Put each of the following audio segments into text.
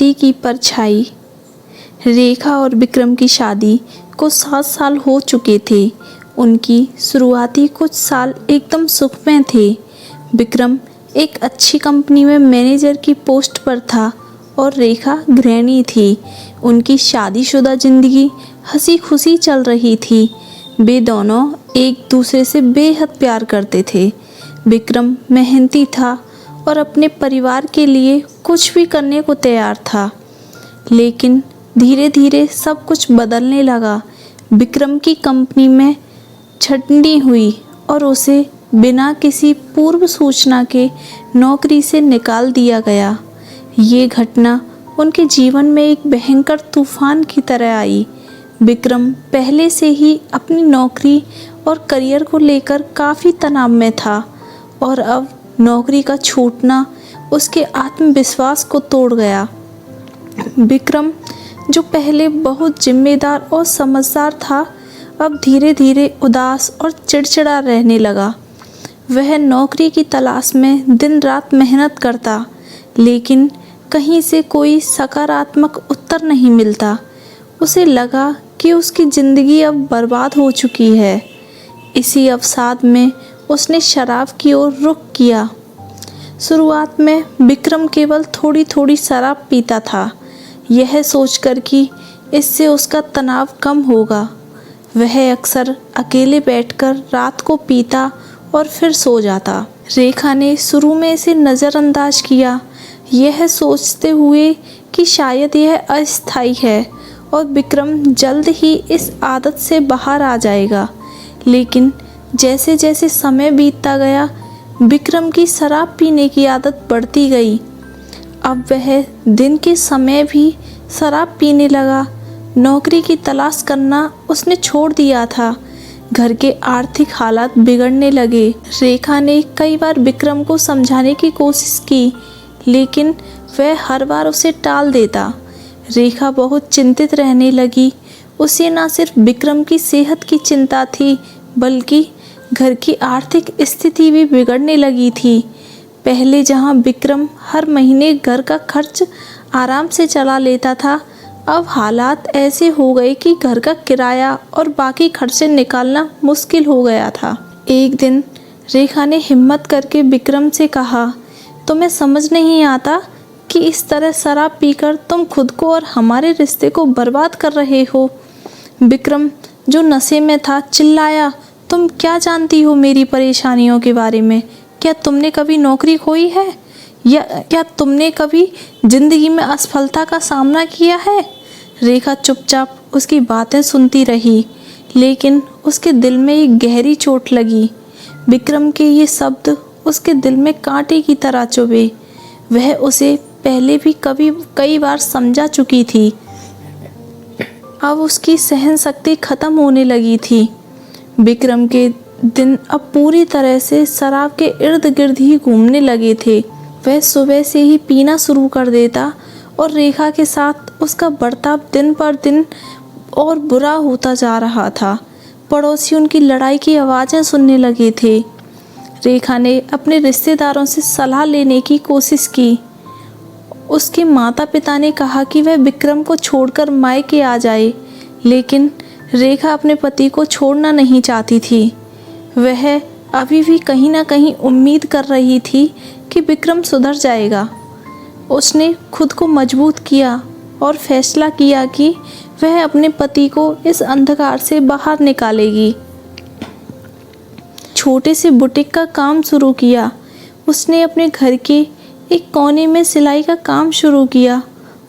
शादी की परछाई। रेखा और विक्रम की शादी को 7 साल हो चुके थे। उनकी शुरुआती कुछ साल एकदम सुखमय थे। विक्रम एक अच्छी कंपनी में मैनेजर की पोस्ट पर था और रेखा गृहिणी थी। उनकी शादीशुदा जिंदगी हंसी खुशी चल रही थी। वे दोनों एक दूसरे से बेहद प्यार करते थे। विक्रम मेहनती था और अपने परिवार के लिए कुछ भी करने को तैयार था। लेकिन धीरे धीरे सब कुछ बदलने लगा। विक्रम की कंपनी में छटनी हुई और उसे बिना किसी पूर्व सूचना के नौकरी से निकाल दिया गया। ये घटना उनके जीवन में एक भयंकर तूफान की तरह आई। विक्रम पहले से ही अपनी नौकरी और करियर को लेकर काफ़ी तनाव में था और अब नौकरी का छूटना उसके आत्मविश्वास को तोड़ गया। विक्रम, जो पहले बहुत जिम्मेदार और समझदार था, अब धीरे धीरे उदास और चिड़चिड़ा रहने लगा। वह नौकरी की तलाश में दिन रात मेहनत करता, लेकिन कहीं से कोई सकारात्मक उत्तर नहीं मिलता। उसे लगा कि उसकी ज़िंदगी अब बर्बाद हो चुकी है। इसी अवसाद में उसने शराब की ओर रुख किया। शुरुआत में विक्रम केवल थोड़ी थोड़ी शराब पीता था, यह सोचकर कि इससे उसका तनाव कम होगा। वह अक्सर अकेले बैठकर रात को पीता और फिर सो जाता। रेखा ने शुरू में इसे नज़रअंदाज किया, यह सोचते हुए कि शायद यह अस्थायी है और विक्रम जल्द ही इस आदत से बाहर आ जाएगा। लेकिन जैसे जैसे समय बीतता गया, विक्रम की शराब पीने की आदत बढ़ती गई। अब वह दिन के समय भी शराब पीने लगा। नौकरी की तलाश करना उसने छोड़ दिया था। घर के आर्थिक हालात बिगड़ने लगे। रेखा ने कई बार विक्रम को समझाने की कोशिश की, लेकिन वह हर बार उसे टाल देता। रेखा बहुत चिंतित रहने लगी। उसे न सिर्फ विक्रम की सेहत की चिंता थी, बल्कि घर की आर्थिक स्थिति भी बिगड़ने लगी थी। पहले जहां विक्रम हर महीने घर का खर्च आराम से चला लेता था, अब हालात ऐसे हो गए कि घर का किराया और बाकी खर्चे निकालना मुश्किल हो गया था। एक दिन रेखा ने हिम्मत करके विक्रम से कहा, तुम्हें समझ नहीं आता कि इस तरह शराब पीकर तुम खुद को और हमारे रिश्ते को बर्बाद कर रहे हो। विक्रम, जो नशे में था, चिल्लाया, तुम क्या जानती हो मेरी परेशानियों के बारे में? क्या तुमने कभी नौकरी खोई है या क्या तुमने कभी ज़िंदगी में असफलता का सामना किया है? रेखा चुपचाप उसकी बातें सुनती रही, लेकिन उसके दिल में एक गहरी चोट लगी। विक्रम के ये शब्द उसके दिल में कांटे की तरह चुभे। वह उसे पहले भी कई बार समझा चुकी थी। अब उसकी सहन शक्ति खत्म होने लगी थी। विक्रम के दिन अब पूरी तरह से शराब के इर्द गिर्द ही घूमने लगे थे। वह सुबह से ही पीना शुरू कर देता और रेखा के साथ उसका बर्ताव दिन पर दिन और बुरा होता जा रहा था। पड़ोसी उनकी लड़ाई की आवाज़ें सुनने लगे थे। रेखा ने अपने रिश्तेदारों से सलाह लेने की कोशिश की। उसके माता पिता ने कहा कि वह विक्रम को छोड़कर मायके आ जाए, लेकिन रेखा अपने पति को छोड़ना नहीं चाहती थी। वह अभी भी कहीं ना कहीं उम्मीद कर रही थी कि विक्रम सुधर जाएगा। उसने खुद को मजबूत किया और फैसला किया कि वह अपने पति को इस अंधकार से बाहर निकालेगी। छोटे से बुटीक का काम शुरू किया। उसने अपने घर के एक कोने में सिलाई का काम शुरू किया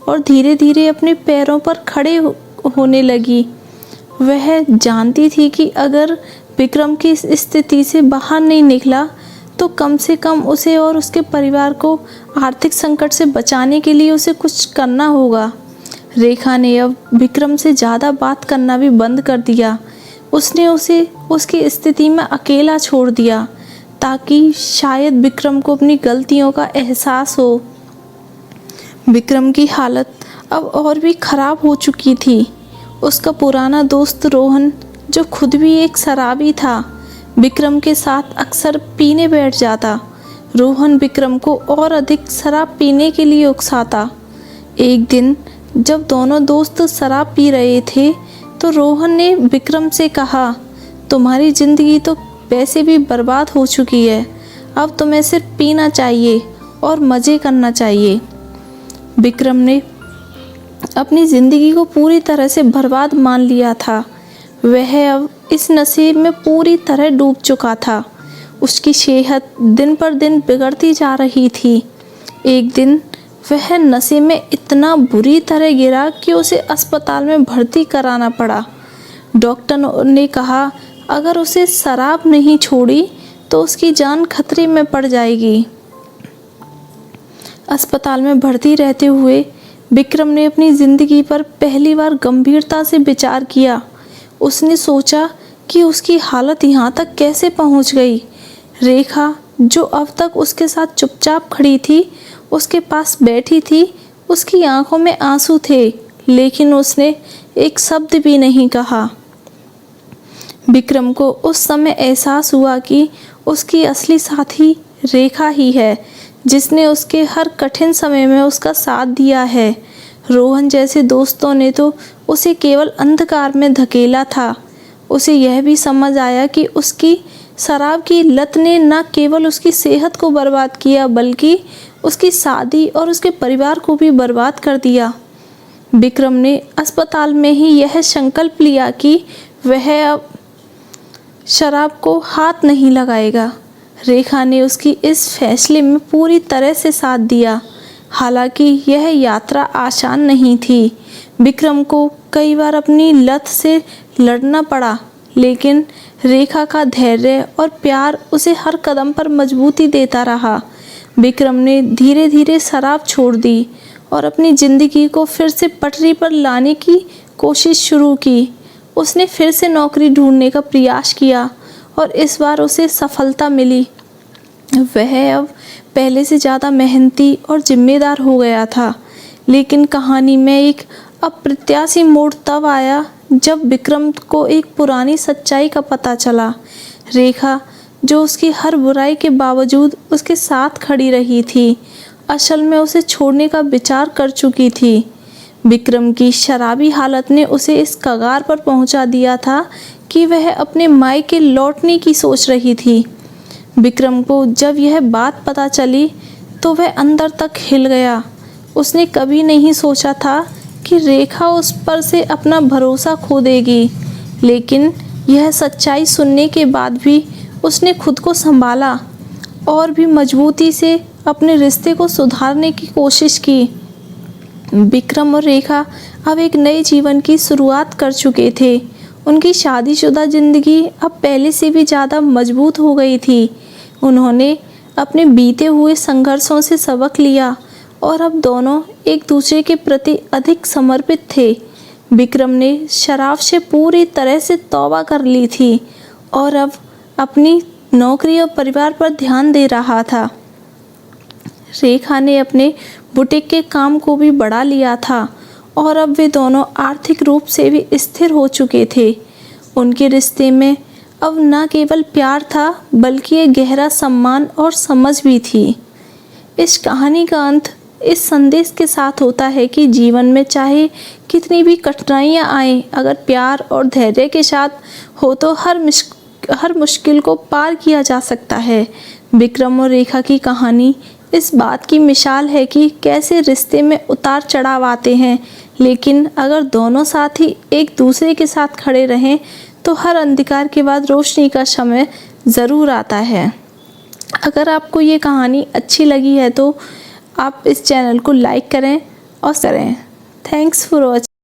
और धीरे धीरे अपने पैरों पर खड़े होने लगी। वह जानती थी कि अगर विक्रम की इस स्थिति से बाहर नहीं निकला तो कम से कम उसे और उसके परिवार को आर्थिक संकट से बचाने के लिए उसे कुछ करना होगा। रेखा ने अब विक्रम से ज़्यादा बात करना भी बंद कर दिया। उसने उसे उसकी स्थिति में अकेला छोड़ दिया ताकि शायद विक्रम को अपनी गलतियों का एहसास हो। विक्रम की हालत अब और भी खराब हो चुकी थी। उसका पुराना दोस्त रोहन, जो खुद भी एक शराबी था, विक्रम के साथ अक्सर पीने बैठ जाता। रोहन विक्रम को और अधिक शराब पीने के लिए उकसाता। एक दिन जब दोनों दोस्त शराब पी रहे थे तो रोहन ने विक्रम से कहा, तुम्हारी ज़िंदगी तो वैसे भी बर्बाद हो चुकी है, अब तुम्हें सिर्फ पीना चाहिए और मज़े करना चाहिए। विक्रम ने अपनी ज़िंदगी को पूरी तरह से बर्बाद मान लिया था। वह अब इस नशे में पूरी तरह डूब चुका था। उसकी सेहत दिन पर दिन बिगड़ती जा रही थी। एक दिन वह नशे में इतना बुरी तरह गिरा कि उसे अस्पताल में भर्ती कराना पड़ा। डॉक्टर ने कहा अगर उसे शराब नहीं छोड़ी तो उसकी जान खतरे में पड़ जाएगी। अस्पताल में भर्ती रहते हुए विक्रम ने अपनी ज़िंदगी पर पहली बार गंभीरता से विचार किया। उसने सोचा कि उसकी हालत यहाँ तक कैसे पहुँच गई। रेखा, जो अब तक उसके साथ चुपचाप खड़ी थी, उसके पास बैठी थी। उसकी आंखों में आंसू थे, लेकिन उसने एक शब्द भी नहीं कहा। विक्रम को उस समय एहसास हुआ कि उसकी असली साथी रेखा ही है, जिसने उसके हर कठिन समय में उसका साथ दिया है। रोहन जैसे दोस्तों ने तो उसे केवल अंधकार में धकेला था। उसे यह भी समझ आया कि उसकी शराब की लत ने न केवल उसकी सेहत को बर्बाद किया, बल्कि उसकी शादी और उसके परिवार को भी बर्बाद कर दिया। विक्रम ने अस्पताल में ही यह संकल्प लिया कि वह अब शराब को हाथ नहीं लगाएगा। रेखा ने उसकी इस फैसले में पूरी तरह से साथ दिया। हालांकि यह यात्रा आसान नहीं थी। विक्रम को कई बार अपनी लत से लड़ना पड़ा, लेकिन रेखा का धैर्य और प्यार उसे हर कदम पर मजबूती देता रहा। विक्रम ने धीरे धीरे शराब छोड़ दी और अपनी ज़िंदगी को फिर से पटरी पर लाने की कोशिश शुरू की। उसने फिर से नौकरी ढूंढने का प्रयास किया और इस बार उसे सफलता मिली। वह अब पहले से ज़्यादा मेहनती और जिम्मेदार हो गया था। लेकिन कहानी में एक अप्रत्याशित मोड़ तब आया जब विक्रम को एक पुरानी सच्चाई का पता चला। रेखा, जो उसकी हर बुराई के बावजूद उसके साथ खड़ी रही थी, असल में उसे छोड़ने का विचार कर चुकी थी। विक्रम की शराबी हालत ने उसे इस कगार पर पहुंचा दिया था कि वह अपने मायके लौटने की सोच रही थी। विक्रम को जब यह बात पता चली तो वह अंदर तक हिल गया। उसने कभी नहीं सोचा था कि रेखा उस पर से अपना भरोसा खो देगी, लेकिन यह सच्चाई सुनने के बाद भी उसने खुद को संभाला और भी मजबूती से अपने रिश्ते को सुधारने की कोशिश की। विक्रम और रेखा अब एक नए जीवन की शुरुआत कर चुके थे। उनकी शादीशुदा ज़िंदगी अब पहले से भी ज़्यादा मजबूत हो गई थी। उन्होंने अपने बीते हुए संघर्षों से सबक लिया और अब दोनों एक दूसरे के प्रति अधिक समर्पित थे। विक्रम ने शराब से पूरी तरह से तौबा कर ली थी और अब अपनी नौकरी और परिवार पर ध्यान दे रहा था। रेखा ने अपने बुटीक के काम को भी बढ़ा लिया था और अब वे दोनों आर्थिक रूप से भी स्थिर हो चुके थे। उनके रिश्ते में अब न केवल प्यार था, बल्कि एक गहरा सम्मान और समझ भी थी। इस कहानी का अंत इस संदेश के साथ होता है कि जीवन में चाहे कितनी भी कठिनाइयाँ आएं, अगर प्यार और धैर्य के साथ हो तो हर मुश्किल को पार किया जा सकता है। विक्रम और रेखा की कहानी इस बात की मिसाल है कि कैसे रिश्ते में उतार चढ़ाव आते हैं, लेकिन अगर दोनों साथी एक दूसरे के साथ खड़े रहें तो हर अंधकार के बाद रोशनी का समय ज़रूर आता है। अगर आपको ये कहानी अच्छी लगी है तो आप इस चैनल को लाइक करें और करें। Thanks for watching.